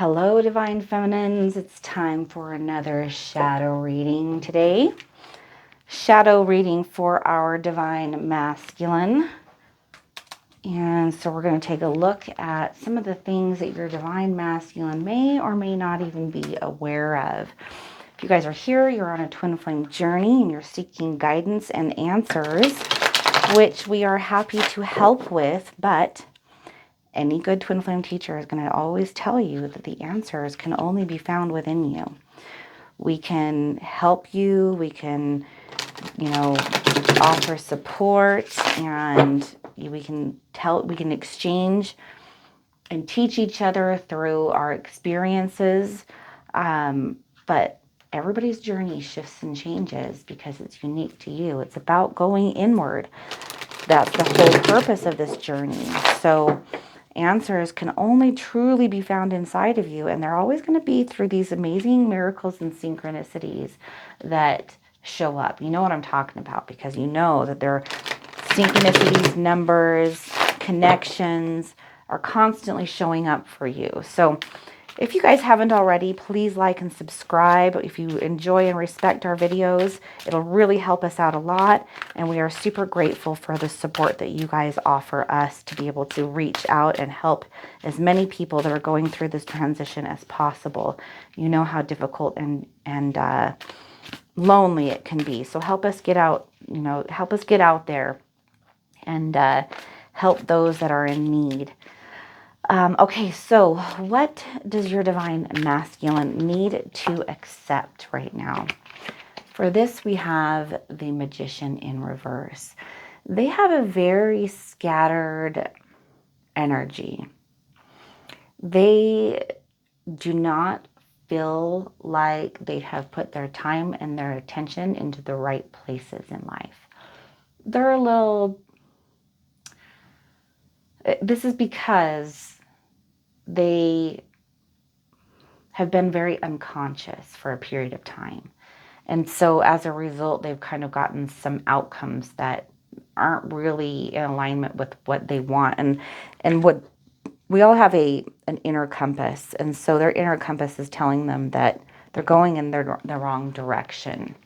Hello, Divine Feminines. It's time for another shadow reading today. Shadow reading for our Divine Masculine. And so we're going to take a look at some of the things that your Divine Masculine may or may not even be aware of. If you guys are here, you're on a twin flame journey and you're seeking guidance and answers, which we are happy to help with, but any good twin flame teacher is going to always tell you that the answers can only be found within you. We can help you, we can, offer support, and we can exchange and teach each other through our experiences. But everybody's journey shifts and changes because it's unique to you. It's about going inward. That's the whole purpose of this journey. So answers can only truly be found inside of you, and they're always going to be through these amazing miracles and synchronicities that show up. You know what I'm talking about because you know that they're synchronicities, numbers, connections are constantly showing up for you. So if you guys haven't already, please like and subscribe. If you enjoy and respect our videos, it'll really help us out a lot. And we are super grateful for the support that you guys offer us to be able to reach out and help as many people that are going through this transition as possible. You know how difficult and lonely it can be. So help us get out, help us get out there and help those that are in need. Okay, so what does your Divine Masculine need to accept right now? For this, we have the Magician in reverse. They have a very scattered energy. They do not feel like they have put their time and their attention into the right places in life. They're a little... This is because they have been very unconscious for a period of time. And so as a result, they've kind of gotten some outcomes that aren't really in alignment with what they want. And what we all have an inner compass. And so their inner compass is telling them that they're going in the wrong direction.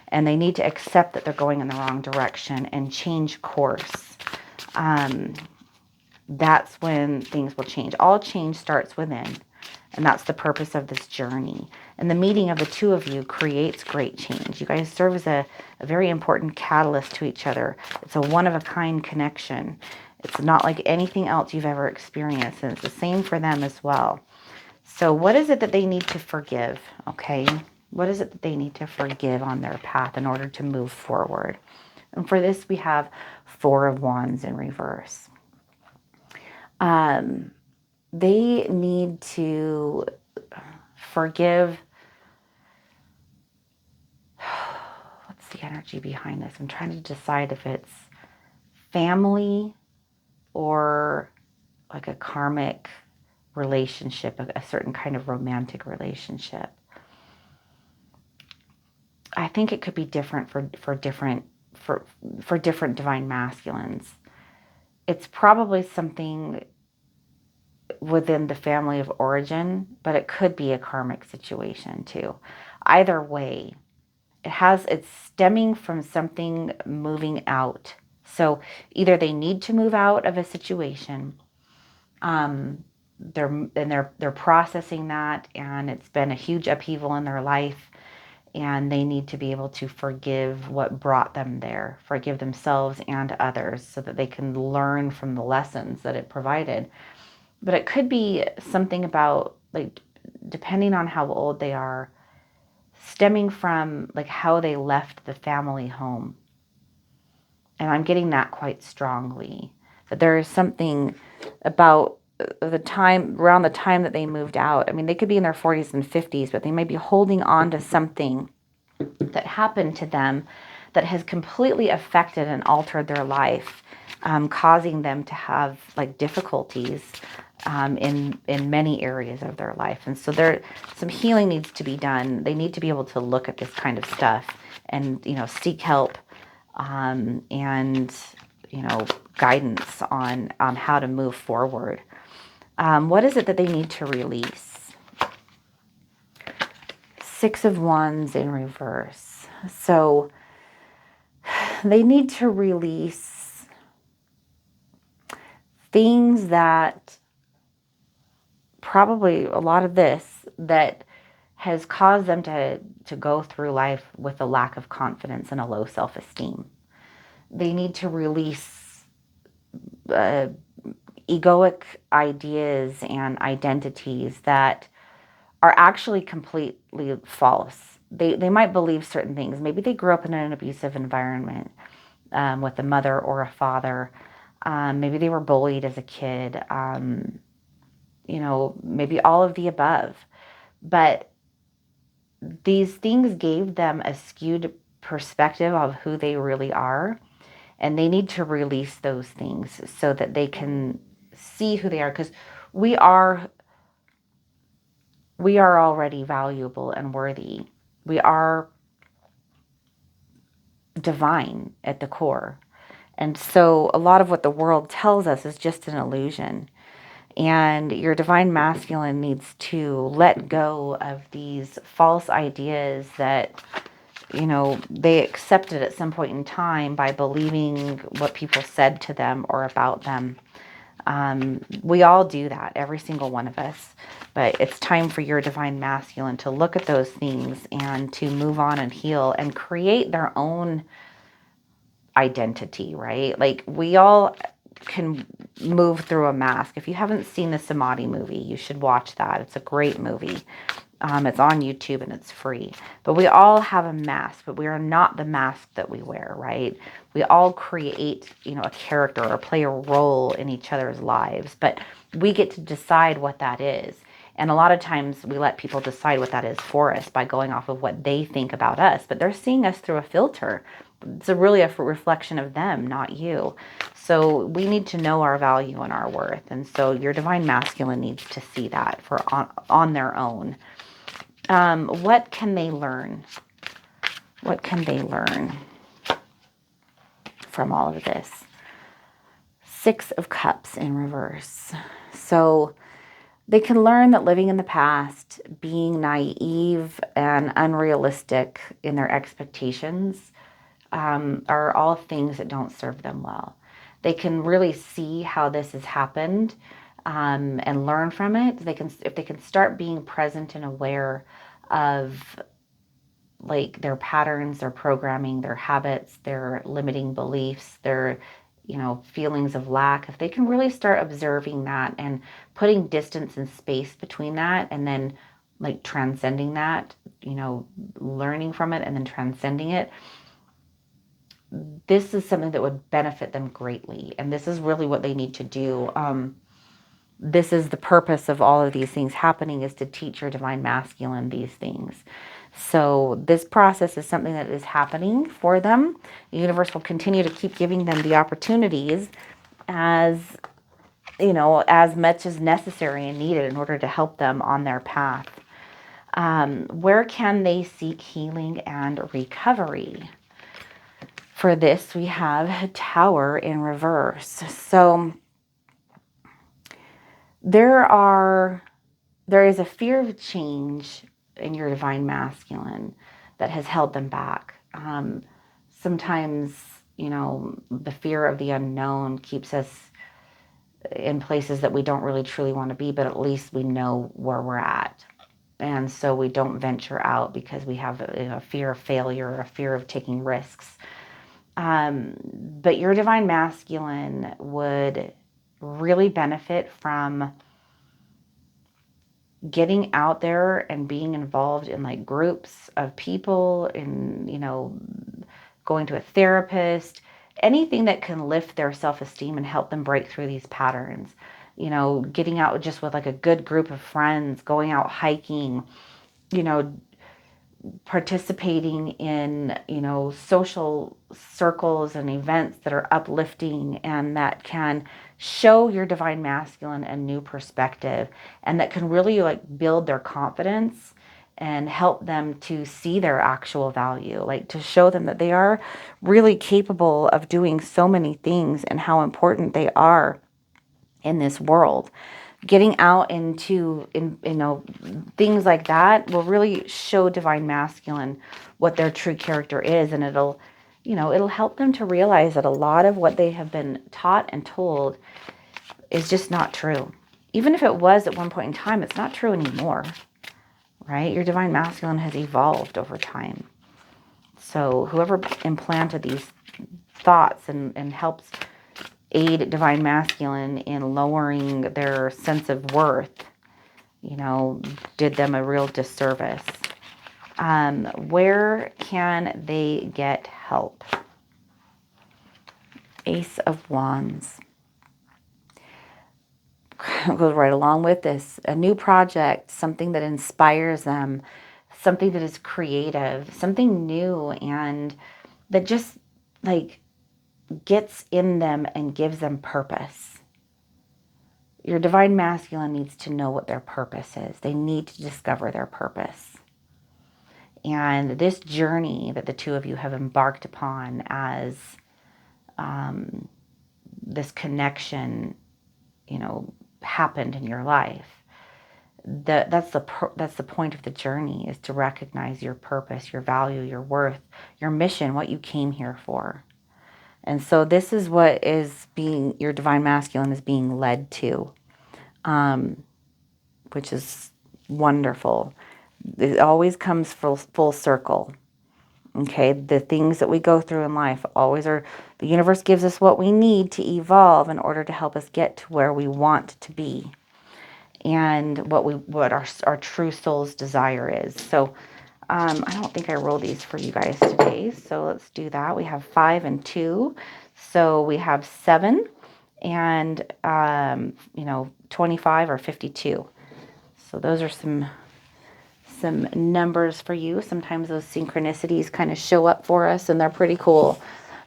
And they need to accept that they're going in the wrong direction and change course. That's when things will change. All change starts within. And that's the purpose of this journey. And the meeting of the two of you creates great change. You guys serve as a very important catalyst to each other. It's a one-of-a-kind connection. It's not like anything else you've ever experienced. And it's the same for them as well. So what is it that they need to forgive? Okay. What is it that they need to forgive on their path in order to move forward? And for this, we have Four of Wands in reverse. They need to forgive. What's the energy behind this? I'm trying to decide if it's family or like a karmic relationship, a certain kind of romantic relationship. I think it could be different for different divine masculines. It's probably something within the family of origin, but it could be a karmic situation too. Either way, it's stemming from something moving out. So either they need to move out of a situation, they're processing that, and it's been a huge upheaval in their life, and they need to be able to forgive what brought them there, forgive themselves and others, so that they can learn from the lessons that it provided. But it could be something about, like, depending on how old they are, stemming from like how they left the family home. And I'm getting that quite strongly, that there is something about around the time that they moved out. I mean, they could be in their 40s and 50s, but they might be holding on to something that happened to them that has completely affected and altered their life, causing them to have like difficulties in many areas of their life. And so some healing needs to be done. They need to be able to look at this kind of stuff and, seek help and, guidance on how to move forward. What is it that they need to release? Six of Wands in reverse. So they need to release things that probably a lot of this that has caused them to go through life with a lack of confidence and a low self-esteem. They need to release uh, egoic ideas and identities that are actually completely false. They might believe certain things. Maybe they grew up in an abusive environment with a mother or a father. Maybe they were bullied as a kid. Maybe all of the above. But these things gave them a skewed perspective of who they really are. And they need to release those things so that they can see who they are. Because we are already valuable and worthy. We are divine at the core. And so a lot of what the world tells us is just an illusion. And your divine masculine needs to let go of these false ideas that, they accepted at some point in time by believing what people said to them or about them. We all do that, every single one of us. But it's time for your divine masculine to look at those things and to move on and heal and create their own identity, right? Like we all can move through a mask. If you haven't seen the Samadhi movie, you should watch that. It's a great movie. It's on YouTube and it's free. But we all have a mask, but we are not the mask that we wear, right? We all create, a character or play a role in each other's lives, but we get to decide what that is. And a lot of times we let people decide what that is for us by going off of what they think about us, but they're seeing us through a filter. It's really a reflection of them, not you. So we need to know our value and our worth. And so your divine masculine needs to see that on their own. What can they learn? What can they learn from all of this? Six of Cups in reverse. So they can learn that living in the past, being naive and unrealistic in their expectations, are all things that don't serve them well. They can really see how this has happened and learn from it. If they can start being present and aware of like their patterns, their programming, their habits, their limiting beliefs, their feelings of lack, if they can really start observing that and putting distance and space between that and then like transcending that, learning from it and then transcending it, this is something that would benefit them greatly. And this is really what they need to do. This is the purpose of all of these things happening, is to teach your divine masculine these things. So this process is something that is happening for them. The universe will continue to keep giving them the opportunities as much as necessary and needed in order to help them on their path. Where can they seek healing and recovery? For this, we have Tower in reverse. So there is a fear of change in your divine masculine that has held them back. Sometimes, the fear of the unknown keeps us in places that we don't really truly want to be, but at least we know where we're at. And so we don't venture out because we have a fear of failure, or a fear of taking risks. But your divine masculine would really benefit from getting out there and being involved in like groups of people and, going to a therapist, anything that can lift their self-esteem and help them break through these patterns. Getting out just with like a good group of friends, going out hiking, participating in, social circles and events that are uplifting and that can show your divine masculine a new perspective and that can really like build their confidence and help them to see their actual value, like to show them that they are really capable of doing so many things and how important they are in this world. getting out into, things like that will really show divine masculine what their true character is. And it'll help them to realize that a lot of what they have been taught and told is just not true. Even if it was at one point in time, it's not true anymore, right? Your divine masculine has evolved over time. So whoever implanted these thoughts and helps aid divine masculine in lowering their sense of worth, did them a real disservice. Where can they get help? Ace of Wands. Goes right along with this. A new project, something that inspires them, something that is creative, something new, and that just like gets in them and gives them purpose. Your divine masculine needs to know what their purpose is. They need to discover their purpose. And this journey that the two of you have embarked upon as this connection, happened in your life. That's the point of the journey, is to recognize your purpose, your value, your worth, your mission, what you came here for. And so this is what your divine masculine is being led to, which is wonderful. It always comes full circle. Okay, the things that we go through in life always are, the universe gives us what we need to evolve in order to help us get to where we want to be and what our true soul's desire is. So I don't think I rolled these for you guys today, so let's do that. We have 5 and 2, so we have 7 and 25 or 52. So those are some numbers for you. Sometimes those synchronicities kind of show up for us, and they're pretty cool.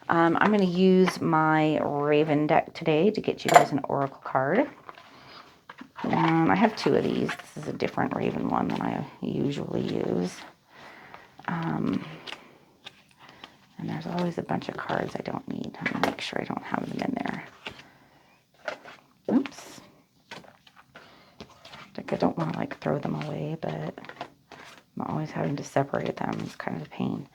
I'm going to use my Raven deck today to get you guys an oracle card. I have 2 of these. This is a different Raven one than I usually use. And there's always a bunch of cards I don't need. I'm going to make sure I don't have them in there. Oops. I don't want to throw them away, but I'm always having to separate them. It's kind of a pain.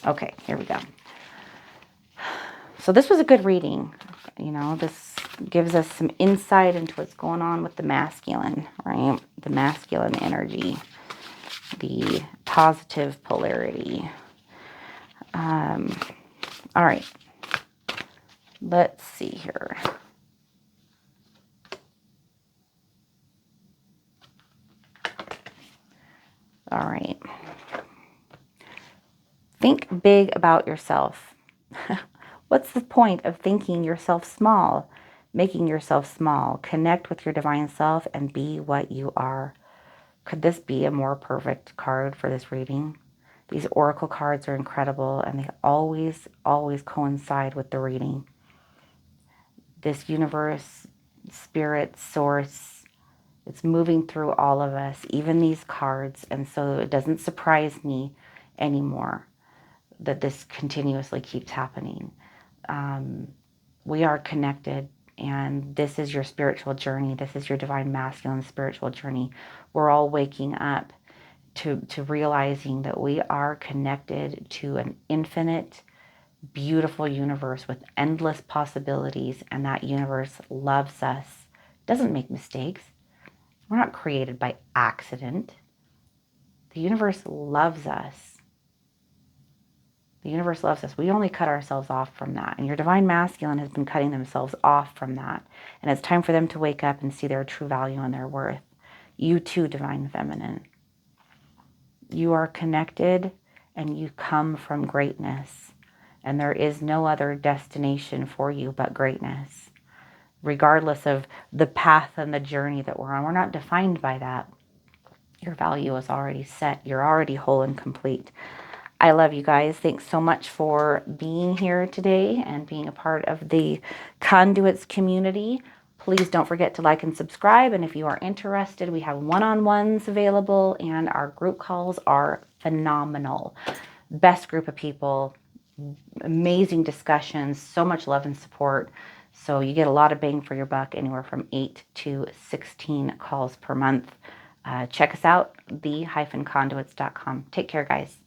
Okay, here we go. So this was a good reading. This gives us some insight into what's going on with the masculine, right? The masculine energy, the positive polarity. All right. Let's see here. All right. Think big about yourself. What's the point of thinking yourself small, making yourself small? Connect with your divine self and be what you are. Could this be a more perfect card for this reading? These oracle cards are incredible, and they always, always coincide with the reading. This universe, spirit, source, it's moving through all of us, even these cards. And so it doesn't surprise me anymore that this continuously keeps happening. We are connected, and this is your spiritual journey. This is your divine masculine spiritual journey. We're all waking up to realizing that we are connected to an infinite, beautiful universe with endless possibilities, and that universe loves us, doesn't make mistakes. We're not created by accident. The universe loves us. The universe loves us. We only cut ourselves off from that. And your divine masculine has been cutting themselves off from that. And it's time for them to wake up and see their true value and their worth. You too, divine feminine. You are connected and you come from greatness. And there is no other destination for you but greatness. Regardless of the path and the journey that we're on, we're not defined by that. Your value is already set. You're already whole and complete. I love you guys. Thanks so much for being here today and being a part of the Conduits community. Please don't forget to like and subscribe. And if you are interested, we have one-on-ones available, and our group calls are phenomenal. Best group of people, amazing discussions, so much love and support. So you get a lot of bang for your buck, anywhere from 8 to 16 calls per month. Check us out, the-conduits.com. Take care, guys.